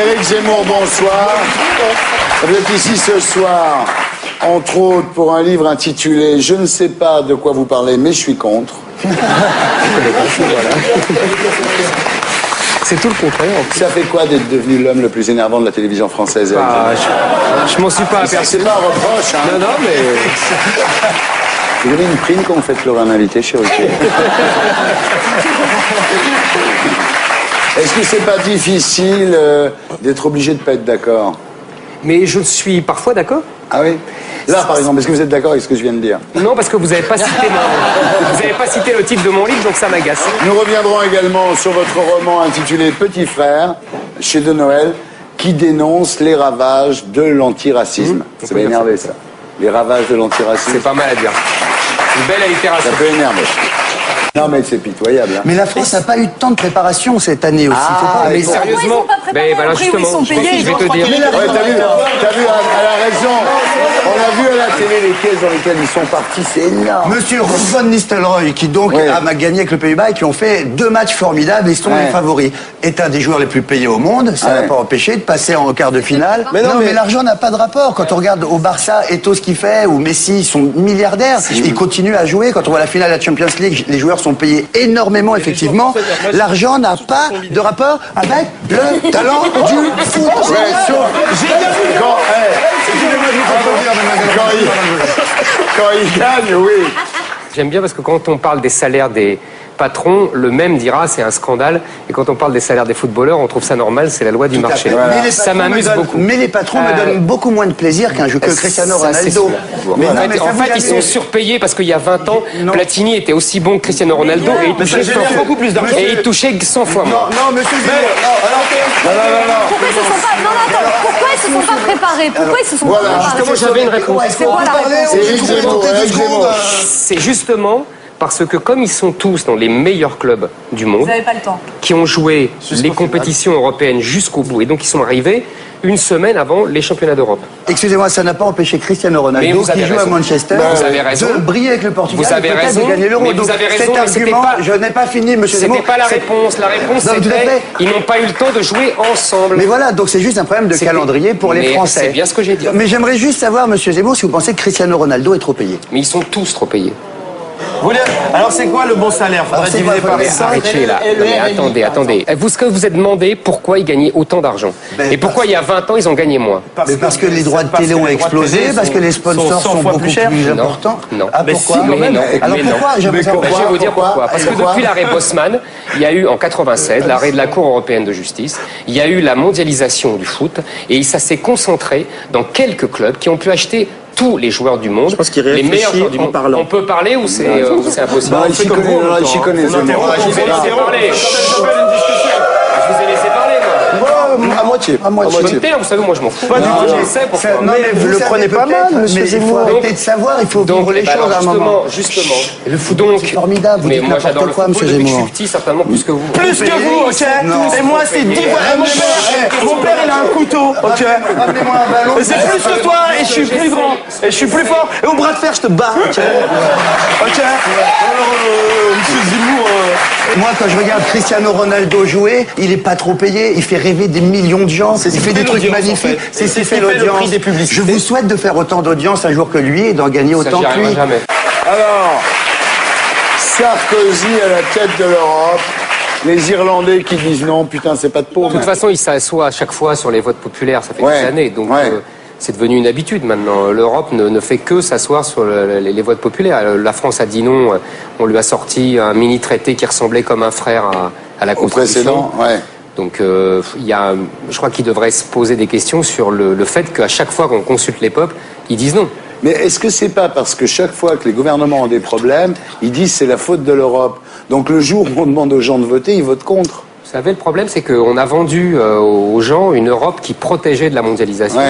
Éric Zemmour, bonsoir. Vous êtes ici ce soir, entre autres, pour un livre intitulé « Je ne sais pas de quoi vous parlez, mais je suis contre ». C'est tout le contraire. Ça fait quoi d'être devenu l'homme le plus énervant de la télévision française, Éric Zemmour? Je m'en suis pas aperçu. C'est pas un reproche, hein. Non, mais... Vous avez une prime quand vous faites pleurer un invité chez Ruquier? Est-ce que c'est pas difficile d'être obligé de pas être d'accord? Mais je suis parfois d'accord. Ah oui? Là, par exemple, est-ce que vous êtes d'accord avec ce que je viens de dire? Non, parce que vous n'avez pas cité pas cité le titre de mon livre, donc ça m'agace. Nous reviendrons également sur votre roman intitulé Petit Frère, chez De Noël, qui dénonce les ravages de l'antiracisme. Ça va énerver, ça. Les ravages de l'antiracisme. C'est pas mal à dire. Une belle allitération. Ça peut énerver. Non, mais c'est pitoyable. Hein. Mais la France n'a pas eu tant de préparation cette année aussi. Ah, mais sérieusement, voilà, justement, je vais te dire. Ouais, t'as vu, elle a raison. On a vu à la télé les caisses dans lesquelles ils sont partis, c'est énorme. Monsieur Ruud van Nistelrooy, qui donc a gagné avec le Pays-Bas et qui ont fait 2 matchs formidables et sont les favoris, est un des joueurs les plus payés au monde. Ça n'a pas empêché de passer en quart de finale. Mais non, mais l'argent n'a pas de rapport. Quand on regarde au Barça, Eto'o ce qu'il fait, ou Messi, ils sont milliardaires. Ils continuent à jouer. Quand on voit la finale de la Champions League, les joueurs sont payés énormément, effectivement. L'argent n'a pas de rapport avec le talent du foot. Quand il gagne, oui. J'aime bien parce que quand on parle des salaires des patrons, le même dira c'est un scandale. Et quand on parle des salaires des footballeurs, on trouve ça normal, c'est la loi du marché. Voilà. Ça m'amuse beaucoup. Mais les patrons me donnent beaucoup moins de plaisir qu'un jeu que Cristiano Ronaldo. Mais en fait, ils sont surpayés parce qu'il y a 20 ans, Platini était aussi bon que Cristiano Ronaldo et il touchait 100 fois beaucoup plus d'argent. Et il touchait 100 fois moins. Non, monsieur Zemmour. Pourquoi ils se sont pas préparés? Pourquoi ils se sont pas préparés? Justement, j'avais une réponse. C'est quoi la réponse? C'est justement parce que comme ils sont tous dans les meilleurs clubs du monde, Vous n'avez pas le temps. qui ont joué les compétitions européennes jusqu'au bout, et donc ils sont arrivés une semaine avant les championnats d'Europe. Excusez-moi, ça n'a pas empêché Cristiano Ronaldo, qui joue à Manchester, de briller avec le Portugal, vous avez raison, de gagner l'Euro. mais vous avez raison, cet argument, je n'ai pas fini, monsieur Zemmour. C'était pas la réponse. La réponse, c'était ils n'ont pas eu le temps de jouer ensemble. Mais voilà, donc c'est juste un problème de calendrier pour les Français. C'est bien ce que j'ai dit. Mais j'aimerais juste savoir, monsieur Zemmour, si vous pensez que Cristiano Ronaldo est trop payé. Mais ils sont tous trop payés. Alors c'est quoi le bon salaire? Faudrait diviser par 5. Arrêtez là. Mais attendez. Vous, ce que vous êtes demandé, pourquoi ils gagnaient autant d'argent? Et pourquoi il y a 20 ans, ils ont gagné moins? Parce que les droits de télé ont explosé, parce que les sponsors sont beaucoup plus importants. Non. Ah, pourquoi? Alors pourquoi? Je vais vous dire pourquoi. Parce que depuis l'arrêt Bosman, il y a eu en 96 l'arrêt de la Cour européenne de justice, il y a eu la mondialisation du foot, et ça s'est concentré dans quelques clubs qui ont pu acheter tous les joueurs du monde, les meilleurs joueurs du monde. On peut parler ou c'est impossible? Il s'y connaît, je vous ai laissé parler, moi. À moitié. Vous savez, moi je m'en fous. Pas du tout. Je sais pourquoi. Non, mais vous le prenez pas mal, monsieur Zemmour. Il faut arrêter de savoir, il faut vivre les choses à un moment. Justement. Le foot, c'est formidable. Vous dites n'importe quoi, monsieur Zemmour. Je suis petit, certainement plus que vous. Plus que vous, ok? Et moi, c'est 10 fois. Mon père, il a un couteau, ok? Ramenez-moi un ballon. Mais c'est plus que toi, et je suis plus grand, et je suis plus fort. Et au bras de fer, je te bats, ok? Ok? Alors, monsieur Zemmour. Moi, quand je regarde Cristiano Ronaldo jouer, il est pas trop payé, il fait rêver des millions de gens, il fait des trucs magnifiques, c'est ce qui fait l'audience. Je vous souhaite de faire autant d'audience un jour que lui et d'en gagner autant que lui. Alors, Sarkozy à la tête de l'Europe, les Irlandais qui disent non, putain, c'est pas de pauvre. De toute façon, il s'assoit à chaque fois sur les votes populaires, ça fait des années, donc c'est devenu une habitude maintenant. L'Europe ne fait que s'asseoir sur les votes populaires. La France a dit non, on lui a sorti un mini-traité qui ressemblait comme un frère à la Constitution. Au précédent, Donc, je crois qu'il devrait se poser des questions sur le fait qu'à chaque fois qu'on consulte les peuples, ils disent non. Mais est-ce que c'est pas parce que chaque fois que les gouvernements ont des problèmes, ils disent c'est la faute de l'Europe? Donc le jour où on demande aux gens de voter, ils votent contre. Vous savez, le problème, c'est qu'on a vendu aux gens une Europe qui protégeait de la mondialisation.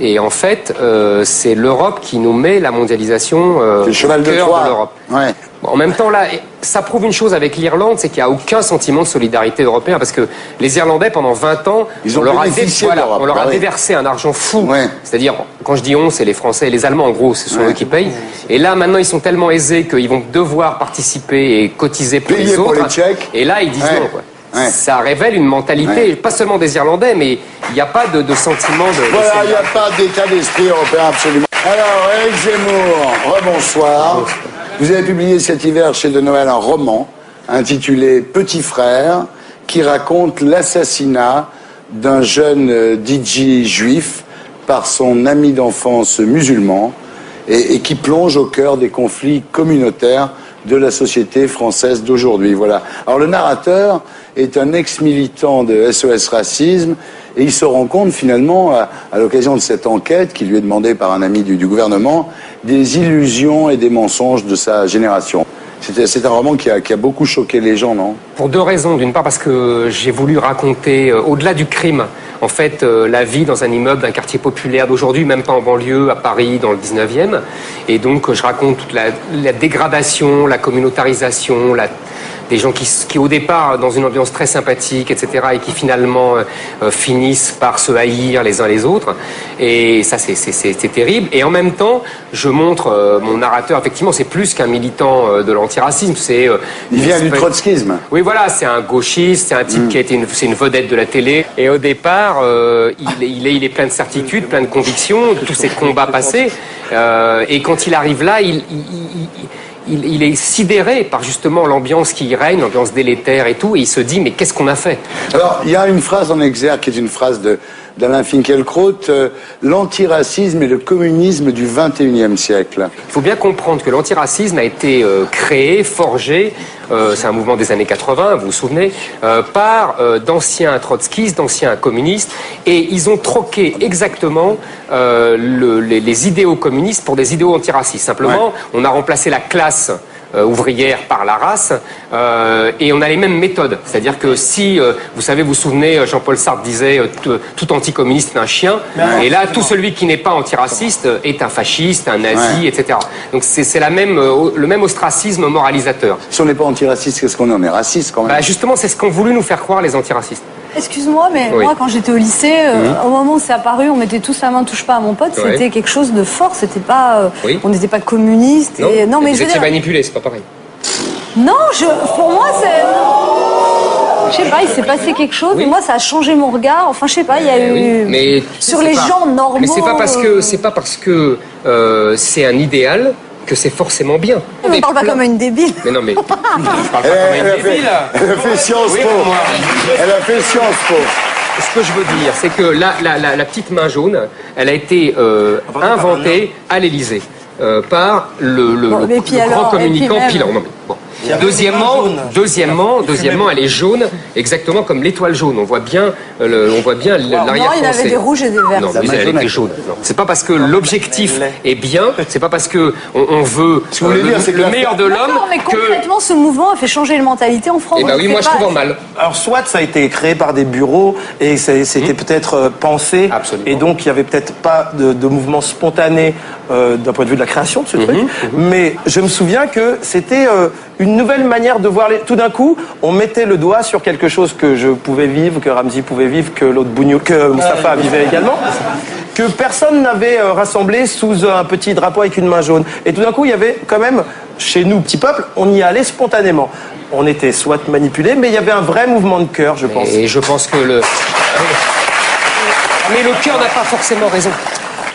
Et en fait, c'est l'Europe qui nous met la mondialisation au cœur de l'Europe. Bon, en même temps, là, ça prouve une chose avec l'Irlande, c'est qu'il n'y a aucun sentiment de solidarité européen, parce que les Irlandais, pendant 20 ans, on leur a déversé un argent fou. C'est-à-dire, quand je dis on, c'est les Français et les Allemands, en gros, ce sont eux qui payent. Et là, maintenant, ils sont tellement aisés qu'ils vont devoir participer et cotiser pour les autres. Et là, ils disent non, quoi. ça révèle une mentalité, pas seulement des Irlandais, mais il n'y a pas de sentiment de... Voilà, il n'y a pas d'état d'esprit européen, absolument. Alors, Éric Zemmour, rebonsoir. Vous avez publié cet hiver chez De Noël un roman intitulé Petit Frère, qui raconte l'assassinat d'un jeune DJ juif par son ami d'enfance musulman et qui plonge au cœur des conflits communautaires de la société française d'aujourd'hui. Voilà. Alors le narrateur est un ex-militant de SOS Racisme et il se rend compte finalement, à l'occasion de cette enquête qui lui est demandée par un ami du gouvernement, des illusions et des mensonges de sa génération. C'est un roman qui a beaucoup choqué les gens, non? Pour deux raisons. D'une part parce que j'ai voulu raconter, au-delà du crime, en fait, la vie dans un immeuble d'un quartier populaire d'aujourd'hui, même pas en banlieue, à Paris, dans le 19e. Et donc, je raconte toute la dégradation, la communautarisation, des gens qui, au départ, dans une ambiance très sympathique, etc., et qui finalement finissent par se haïr les uns les autres. Et ça, c'est terrible. Et en même temps, je montre, mon narrateur, effectivement, c'est plus qu'un militant de l'antiracisme. Il vient du trotskisme. Oui, voilà, c'est un gauchiste, c'est un type qui a été c'est une vedette de la télé. Et au départ, il est plein de certitudes, plein de convictions, de tous ses combats passés. Et quand il arrive là, il est sidéré par justement l'ambiance qui y règne, l'ambiance délétère et tout, et il se dit mais qu'est-ce qu'on a fait? Alors il y a une phrase en exergue qui est une phrase d'Alain Finkielkraut, l'antiracisme et le communisme du XXIe siècle. Il faut bien comprendre que l'antiracisme a été créé, forgé, c'est un mouvement des années 80, vous vous souvenez, par d'anciens trotskistes, d'anciens communistes, et ils ont troqué exactement les idéaux communistes pour des idéaux antiracistes. Simplement, on a remplacé la classe ouvrière par la race, et on a les mêmes méthodes. C'est-à-dire que si, vous savez, vous vous souvenez, Jean-Paul Sartre disait tout anticommuniste est un chien, et là, tout celui qui n'est pas antiraciste est un fasciste, un nazi, etc. Donc c'est le même ostracisme moralisateur. Si on n'est pas antiraciste, qu'est-ce qu'on est? On est raciste quand même. Bah justement, c'est ce qu'ont voulu nous faire croire les antiracistes. Excuse-moi, mais moi, quand j'étais au lycée, au moment où c'est apparu, on mettait tous la main, touche pas à mon pote, c'était quelque chose de fort, c'était pas... on n'était pas communistes. Non, non mais vous étiez manipulés, c'est pas pareil. Non, pour moi, c'est... Je sais pas, il s'est passé quelque chose, mais moi, ça a changé mon regard. Enfin, je sais pas, il y a eu... Mais, sur les gens normaux... Mais c'est pas parce que c'est un idéal que c'est forcément bien. On ne parle pas comme une débile. Mais non, mais je parle pas comme une débile. Elle a fait Sciences Po. Elle a fait Sciences Po. Ce que je veux dire, c'est que la petite main jaune, elle a été inventée à l'Élysée par le grand communicant Pilan. Non, mais, bon. Deuxièmement, elle est jaune, exactement comme l'étoile jaune. On voit bien l'arrière-pensée. Non, il avait des rouges et des verts. Non, mais elle était jaune. C'est pas parce que l'objectif est bien, c'est pas parce que on veut le meilleur de l'homme. Non, mais concrètement, ce mouvement a fait changer les mentalités en France. Eh ben oui, moi je trouve en mal. Alors soit ça a été créé par des bureaux et c'était peut-être pensé. Absolument. Et donc il y avait peut-être pas de mouvement spontané d'un point de vue de la création de ce truc. Mais je me souviens que c'était une nouvelle manière de voir tout d'un coup, on mettait le doigt sur quelque chose que je pouvais vivre, que Ramzi pouvait vivre, que l'autre Bougnou, que Moustapha vivait également, que personne n'avait rassemblé sous un petit drapeau avec une main jaune. Et tout d'un coup, il y avait quand même, chez nous, petit peuple, on y allait spontanément. On était soit manipulés, mais il y avait un vrai mouvement de cœur, je pense. Et je pense que mais le cœur n'a pas forcément raison.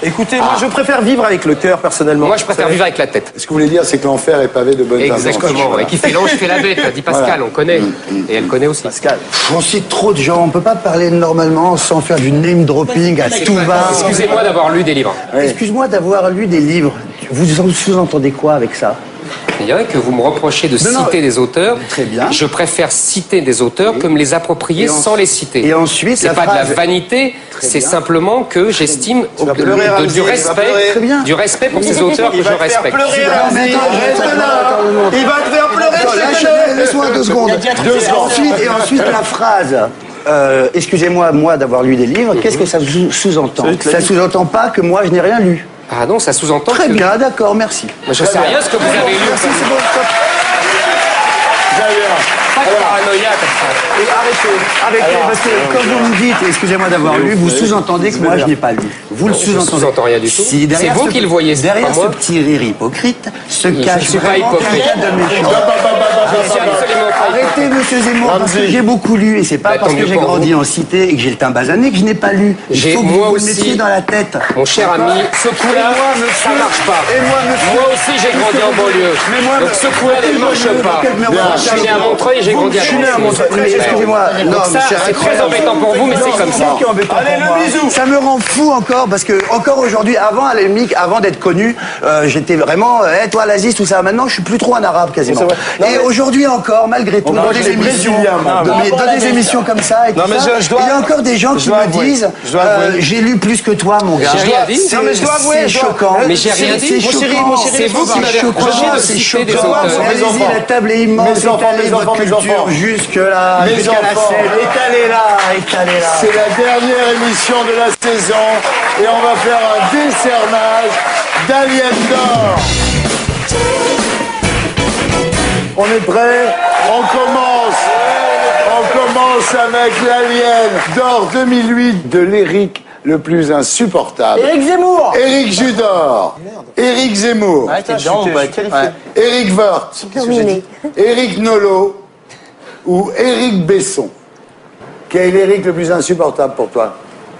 Écoutez, moi je préfère vivre avec le cœur personnellement. Moi je préfère vivre avec la tête. Ce que vous voulez dire, c'est que l'enfer est pavé de bonnes intentions. Exactement. Et qui fait l'ange fait la bête, dit Pascal, on connaît. Et elle connaît aussi. Pascal. On cite trop de gens, on peut pas parler normalement sans faire du name dropping à tout va. Excusez-moi d'avoir lu des livres. Excuse-moi d'avoir lu des livres. Vous sous-entendez quoi avec ça? Il y a que vous me reprochez de citer des auteurs. Très bien. Je préfère citer des auteurs que me les approprier sans les citer. Et ensuite, c'est pas de la vanité, c'est simplement que j'estime du respect pour ces auteurs que je respecte. Il va te faire pleurer. Laisse-moi 2 secondes. Et ensuite la phrase. Excusez-moi, moi, d'avoir lu des livres. Qu'est-ce que ça sous-entend? Ça sous-entend pas que moi, je n'ai rien lu. Ah non, ça sous-entend Très bien, d'accord, merci. Mais je sais rien ce que vous avez lu. Merci, c'est bon, stop. Pas de paranoïa comme ça. Arrêtez, parce que quand vous me dites, excusez-moi d'avoir lu, vous sous-entendez que moi je n'ai pas lu. Vous le sous-entendez. Je sous-entends rien du tout. Si c'est vous qui le voyez. Derrière ce petit rire hypocrite se cache. Je ne suis pas hypocrite. Arrêtez, monsieur Zemmour, parce que j'ai beaucoup lu et c'est pas parce que j'ai grandi en cité et que j'ai le teint basané que je n'ai pas lu. Il faut que vous le mettiez dans la tête. Mon cher ami, ce coup-là, ça marche pas. Moi aussi, j'ai grandi en banlieue. Donc ce coup-là ne marche pas. Je suis né à Montreuil et j'ai grandi à Montreuil. Excusez-moi. Donc ça, c'est très embêtant pour vous, mais c'est comme ça. Allez, le bisou. Ça me rend fou encore parce que encore aujourd'hui, avant à la limite, avant d'être connu, j'étais vraiment, toi l'Aziz, tout ça. Maintenant, je suis plus trop un arabe quasiment. Et aujourd'hui encore, malgré tout, dans des émissions comme ça, et tout ça, il y a encore des gens qui me disent, j'ai lu plus que toi, mon gars. J'ai rien dit. Non mais je dois avouer, c'est choquant. Mais j'ai rien dit. C'est vous qui m'avez reproché de citer des auteurs. Allez-y, la table est immense. Étalez votre culture jusque-là, jusqu'à la scène. Étalez-la. C'est la dernière émission de la saison et on va faire un décernage d'Alien d'Or. On est prêts? On commence avec l'Alien d'Or 2008 de l'Éric le plus insupportable. Éric Zemmour. Éric Judor. Éric Zemmour. Éric Woerth. Éric Nolot ou Éric Besson. Quel est l'Éric le plus insupportable pour toi?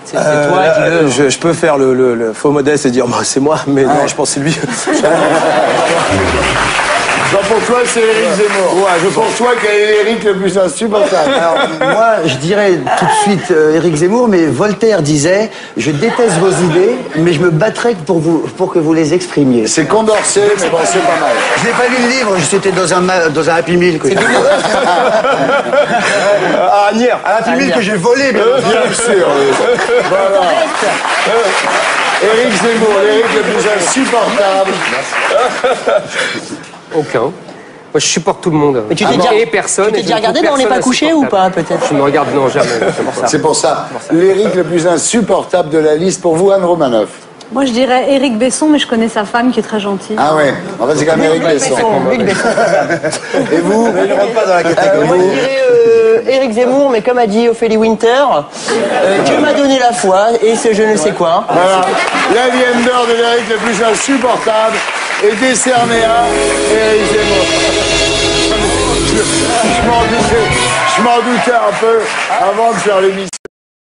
C'est toi qui le... je peux faire le faux modeste et dire bah, c'est moi, mais non, je pense que c'est lui. Pour toi, c'est Éric Zemmour. Ouais, pour toi, quel est l'Éric le plus insupportable? Alors, moi, je dirais tout de suite Éric Zemmour, mais Voltaire disait « Je déteste vos idées, mais je me battrai pour que vous les exprimiez. » C'est Condorcet, mais bon, c'est pas mal. Je n'ai pas lu le livre, c'était dans un Happy Meal. À Agnières. Un Happy Meal que j'ai volé, bien sûr. Voilà. Éric Zemmour, l'Éric le plus insupportable. Aucun. Moi, je supporte tout le monde. Mais tu t'es déjà regardé dans On n'est pas couché ou pas, peut-être? Je me regarde, non, jamais. C'est pour ça. L'Éric le plus insupportable de la liste pour vous, Anne Romanoff. Moi, je dirais Éric Besson, mais je connais sa femme qui est très gentille. Ah ouais. En fait, c'est quand même Éric Besson. Et vous? Je ne rentre pas dans la catégorie. Moi, je dirais Éric Zemmour, mais comme a dit Ophélie Winter, Dieu m'a donné la foi et c'est je ne sais quoi. Voilà. L'Alien d'Or de l'Éric le plus insupportable est décerné à Éric Zemmour. Je m'en doutais un peu avant de faire l'émission.